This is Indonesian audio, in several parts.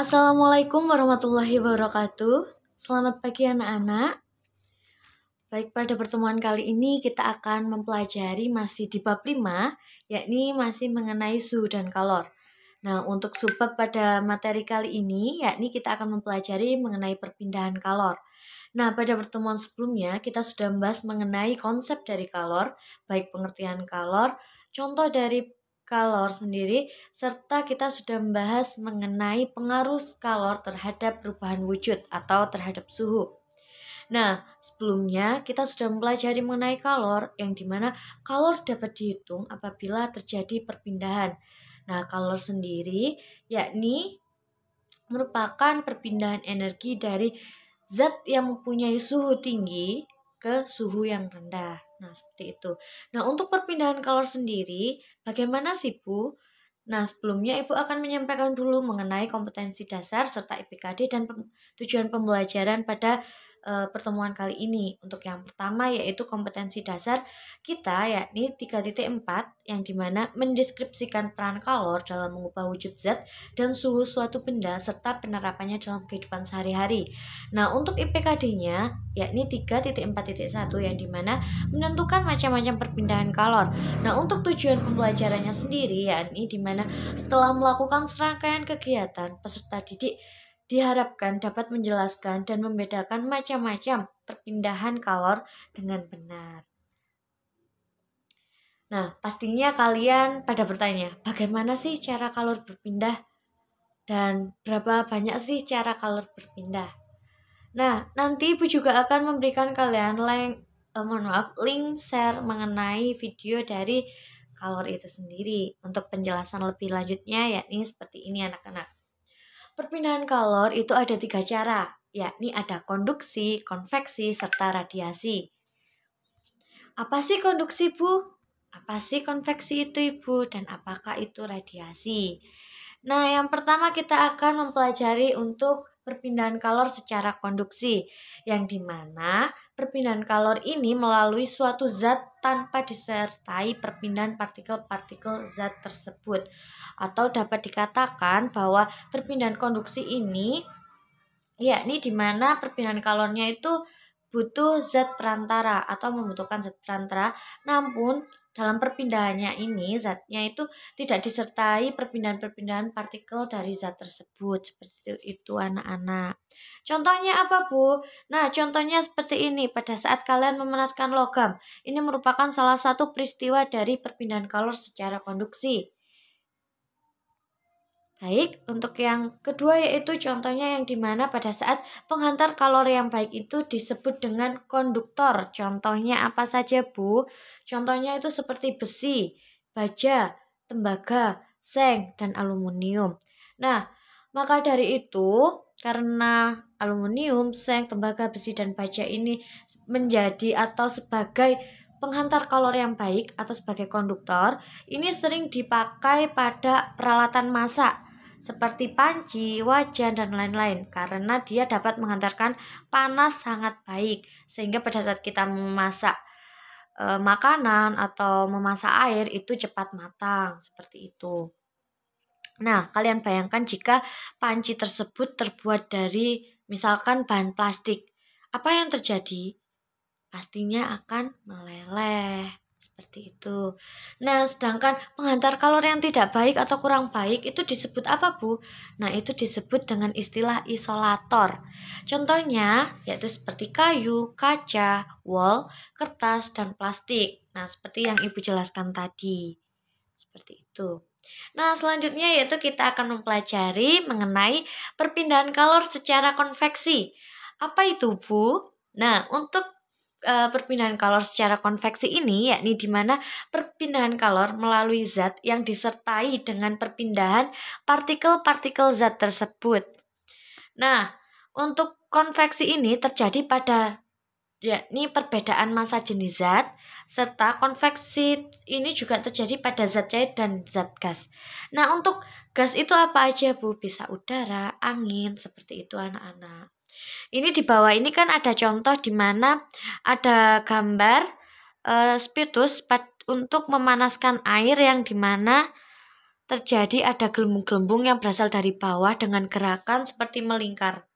Assalamualaikum warahmatullahi wabarakatuh. Selamat pagi anak-anak. Baik, pada pertemuan kali ini kita akan mempelajari masih di bab 5, yakni masih mengenai suhu dan kalor. Nah, untuk subbab pada materi kali ini, yakni kita akan mempelajari mengenai perpindahan kalor. Nah, pada pertemuan sebelumnya kita sudah membahas mengenai konsep dari kalor, baik pengertian kalor, contoh dari kalor sendiri, serta kita sudah membahas mengenai pengaruh kalor terhadap perubahan wujud atau terhadap suhu. Nah, sebelumnya kita sudah mempelajari mengenai kalor, yang dimana kalor dapat dihitung apabila terjadi perpindahan. Nah, kalor sendiri yakni merupakan perpindahan energi dari zat yang mempunyai suhu tinggi ke suhu yang rendah. Nah, seperti itu. Nah, untuk perpindahan kalor sendiri, bagaimana sih, Bu? Nah, sebelumnya Ibu akan menyampaikan dulu mengenai kompetensi dasar serta IPKD dan tujuan pembelajaran pada pertemuan kali ini. Untuk yang pertama yaitu kompetensi dasar kita yakni 3.4 yang dimana mendeskripsikan peran kalor dalam mengubah wujud zat dan suhu suatu benda serta penerapannya dalam kehidupan sehari-hari. Nah, untuk IPKD-nya yakni 3.4.1 yang dimana menentukan macam-macam perpindahan kalor. Nah, untuk tujuan pembelajarannya sendiri yakni dimana setelah melakukan serangkaian kegiatan, peserta didik diharapkan dapat menjelaskan dan membedakan macam-macam perpindahan kalor dengan benar. Nah, pastinya kalian pada bertanya, bagaimana sih cara kalor berpindah? Dan berapa banyak sih cara kalor berpindah? Nah, nanti Ibu juga akan memberikan kalian link share mengenai video dari kalor itu sendiri. Untuk penjelasan lebih lanjutnya yakni seperti ini anak-anak. Perpindahan kalor itu ada 3 cara, yakni ada konduksi, konveksi, serta radiasi. Apa sih konduksi, Bu? Apa sih konveksi itu, Ibu? Dan apakah itu radiasi? Nah, yang pertama kita akan mempelajari untuk perpindahan kalor secara konduksi, yang dimana perpindahan kalor ini melalui suatu zat tanpa disertai perpindahan partikel-partikel zat tersebut. Atau dapat dikatakan bahwa perpindahan konduksi ini yakni dimana perpindahan kalornya itu butuh zat perantara atau membutuhkan zat perantara, namun dalam perpindahannya ini zatnya itu tidak disertai perpindahan-perpindahan partikel dari zat tersebut. Seperti itu anak-anak. Contohnya apa, Bu? Nah, contohnya seperti ini. Pada saat kalian memanaskan logam, ini merupakan salah satu peristiwa dari perpindahan kalor secara konduksi. Baik, untuk yang kedua yaitu contohnya yang dimana pada saat penghantar kalor yang baik itu disebut dengan konduktor. Contohnya apa saja, Bu? Contohnya itu seperti besi, baja, tembaga, seng, dan aluminium. Nah, maka dari itu, karena aluminium, seng, tembaga, besi, dan baja ini menjadi atau sebagai penghantar kalor yang baik atau sebagai konduktor, ini sering dipakai pada peralatan masak seperti panci, wajan, dan lain-lain karena dia dapat menghantarkan panas sangat baik sehingga pada saat kita memasak makanan atau memasak air itu cepat matang seperti itu. Nah, kalian bayangkan jika panci tersebut terbuat dari misalkan bahan plastik, apa yang terjadi? Pastinya akan meleleh. Seperti itu. Nah, sedangkan penghantar kalor yang tidak baik atau kurang baik itu disebut apa, Bu? Nah, itu disebut dengan istilah isolator. Contohnya yaitu seperti kayu, kaca, wol, kertas, dan plastik. Nah, seperti yang Ibu jelaskan tadi. Seperti itu. Nah, selanjutnya yaitu kita akan mempelajari mengenai perpindahan kalor secara konveksi. Apa itu, Bu? Nah, untuk perpindahan kalor secara konveksi ini yakni di mana perpindahan kalor melalui zat yang disertai dengan perpindahan partikel-partikel zat tersebut. Nah, untuk konveksi ini terjadi pada yakni perbedaan massa jenis zat, serta konveksi ini juga terjadi pada zat cair dan zat gas. Nah, untuk gas itu apa aja, Bu? Bisa udara, angin, seperti itu anak-anak. Ini di bawah ini kan ada contoh di mana ada gambar spiritus untuk memanaskan air yang dimana terjadi ada gelembung-gelembung yang berasal dari bawah dengan gerakan seperti melingkar.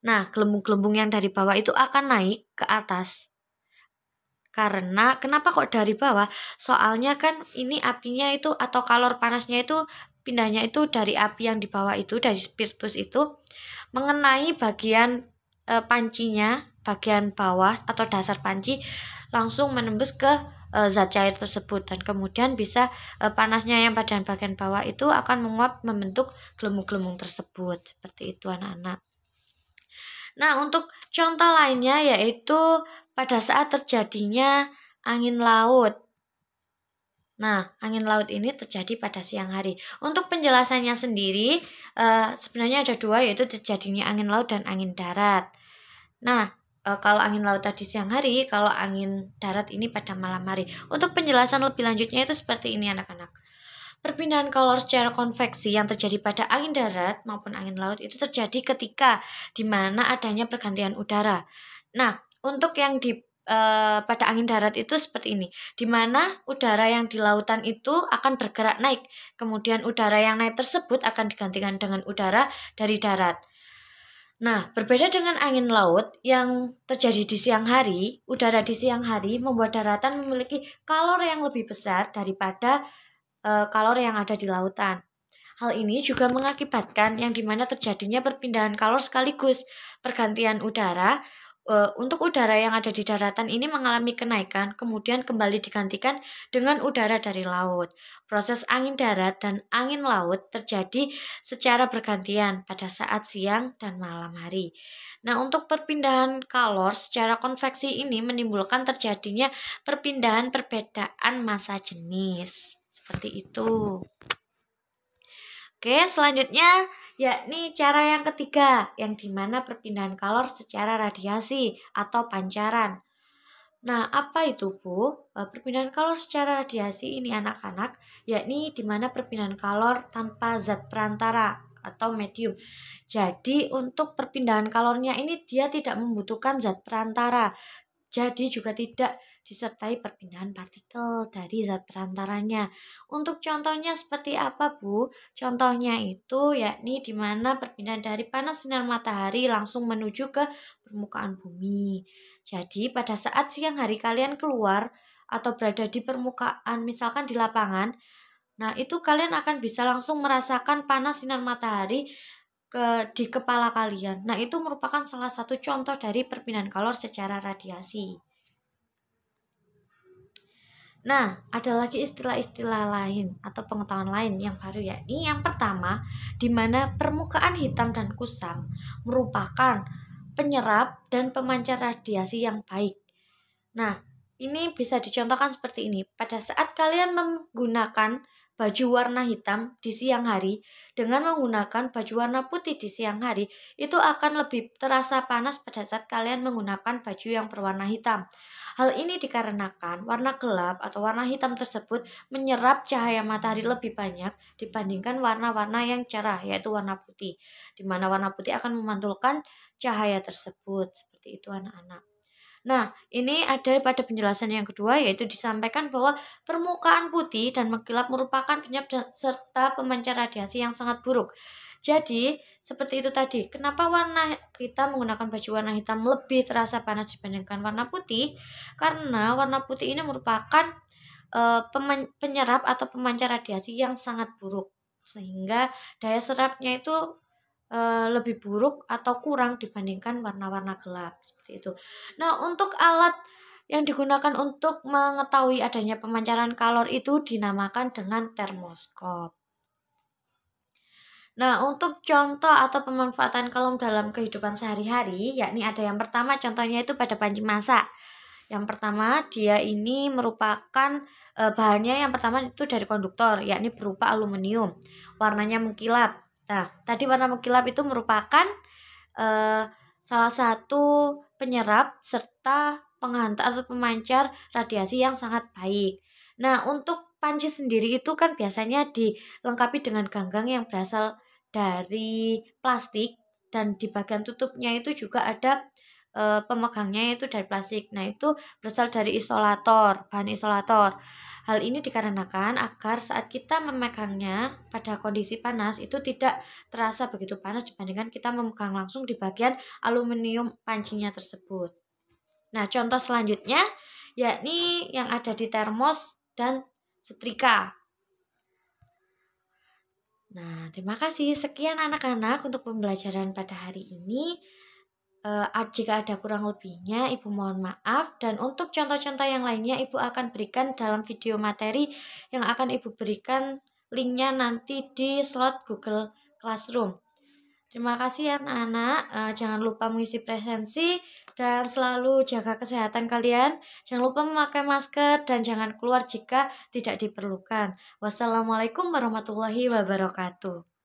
Nah, gelembung-gelembung yang dari bawah itu akan naik ke atas. Karena kenapa kok dari bawah? Soalnya kan ini apinya itu atau kalor panasnya itu pindahnya itu dari api yang di bawah itu, dari spiritus itu mengenai bagian pancinya, bagian bawah atau dasar panci, langsung menembus ke zat cair tersebut, dan kemudian bisa panasnya yang pada bagian bawah itu akan menguap membentuk gelembung-gelembung tersebut. Seperti itu anak-anak. Nah, untuk contoh lainnya yaitu pada saat terjadinya angin laut. Nah, angin laut ini terjadi pada siang hari. Untuk penjelasannya sendiri, sebenarnya ada dua, yaitu terjadinya angin laut dan angin darat. Nah, kalau angin laut tadi siang hari, kalau angin darat ini pada malam hari. Untuk penjelasan lebih lanjutnya itu seperti ini anak-anak. Perpindahan kalor secara konveksi yang terjadi pada angin darat maupun angin laut itu terjadi ketika di mana adanya pergantian udara. Nah, untuk yang pada angin darat itu seperti ini, di mana udara yang di lautan itu akan bergerak naik, kemudian udara yang naik tersebut akan digantikan dengan udara dari darat. Nah, berbeda dengan angin laut yang terjadi di siang hari, udara di siang hari membuat daratan memiliki kalor yang lebih besar daripada kalor yang ada di lautan. Hal ini juga mengakibatkan yang dimana terjadinya perpindahan kalor sekaligus pergantian udara. Untuk udara yang ada di daratan ini mengalami kenaikan, kemudian kembali digantikan dengan udara dari laut. Proses angin darat dan angin laut terjadi secara bergantian pada saat siang dan malam hari. Nah, untuk perpindahan kalor secara konveksi ini menimbulkan terjadinya perpindahan perbedaan massa jenis. Seperti itu. Oke, selanjutnya yakni cara yang ketiga, yang dimana perpindahan kalor secara radiasi atau pancaran. Nah, apa itu, Bu? Perpindahan kalor secara radiasi ini anak-anak, yakni dimana perpindahan kalor tanpa zat perantara atau medium. Jadi, untuk perpindahan kalornya ini dia tidak membutuhkan zat perantara. Jadi juga tidak disertai perpindahan partikel dari zat perantaranya. Untuk contohnya seperti apa, Bu? Contohnya itu yakni di mana perpindahan dari panas sinar matahari langsung menuju ke permukaan bumi. Jadi pada saat siang hari kalian keluar atau berada di permukaan, misalkan di lapangan, nah itu kalian akan bisa langsung merasakan panas sinar matahari di kepala kalian. Nah, itu merupakan salah satu contoh dari perpindahan kalor secara radiasi. Nah, ada lagi istilah-istilah lain atau pengetahuan lain yang baru, yakni yang pertama, di mana permukaan hitam dan kusam merupakan penyerap dan pemancar radiasi yang baik. Nah, ini bisa dicontohkan seperti ini. Pada saat kalian menggunakan baju warna hitam di siang hari dengan menggunakan baju warna putih di siang hari, itu akan lebih terasa panas pada saat kalian menggunakan baju yang berwarna hitam. Hal ini dikarenakan warna gelap atau warna hitam tersebut menyerap cahaya matahari lebih banyak dibandingkan warna-warna yang cerah, yaitu warna putih, di mana warna putih akan memantulkan cahaya tersebut. Seperti itu anak-anak. Nah, ini ada pada penjelasan yang kedua, yaitu disampaikan bahwa permukaan putih dan mengkilap merupakan penyebab serta pemancar radiasi yang sangat buruk. Jadi, seperti itu tadi, kenapa warna hitam menggunakan baju warna hitam lebih terasa panas dibandingkan warna putih? Karena warna putih ini merupakan penyerap atau pemancar radiasi yang sangat buruk, sehingga daya serapnya itu lebih buruk atau kurang dibandingkan warna-warna gelap, seperti itu. Nah, untuk alat yang digunakan untuk mengetahui adanya pemancaran kalor itu dinamakan dengan termoskop. Nah, untuk contoh atau pemanfaatan kalor dalam kehidupan sehari-hari, yakni ada yang pertama, contohnya itu pada panci masak. Yang pertama, dia ini merupakan bahannya yang pertama itu dari konduktor, yakni berupa aluminium. Warnanya mengkilap. Nah, tadi warna mengkilap itu merupakan salah satu penyerap serta penghantar atau pemancar radiasi yang sangat baik. Nah, untuk panci sendiri itu kan biasanya dilengkapi dengan ganggang yang berasal dari plastik, dan di bagian tutupnya itu juga ada pemegangnya itu dari plastik. Nah, itu berasal dari isolator, bahan isolator. Hal ini dikarenakan agar saat kita memegangnya pada kondisi panas itu tidak terasa begitu panas dibandingkan kita memegang langsung di bagian aluminium pancinya tersebut. Nah, contoh selanjutnya yakni yang ada di termos dan setrika. Nah, terima kasih. Sekian anak-anak untuk pembelajaran pada hari ini. Jika ada kurang lebihnya, Ibu mohon maaf. Dan untuk contoh-contoh yang lainnya, Ibu akan berikan dalam video materi yang akan Ibu berikan linknya nanti di slot Google Classroom. Terima kasih anak-anak. Jangan lupa mengisi presensi dan selalu jaga kesehatan kalian. Jangan lupa memakai masker dan jangan keluar jika tidak diperlukan. Wassalamualaikum warahmatullahi wabarakatuh.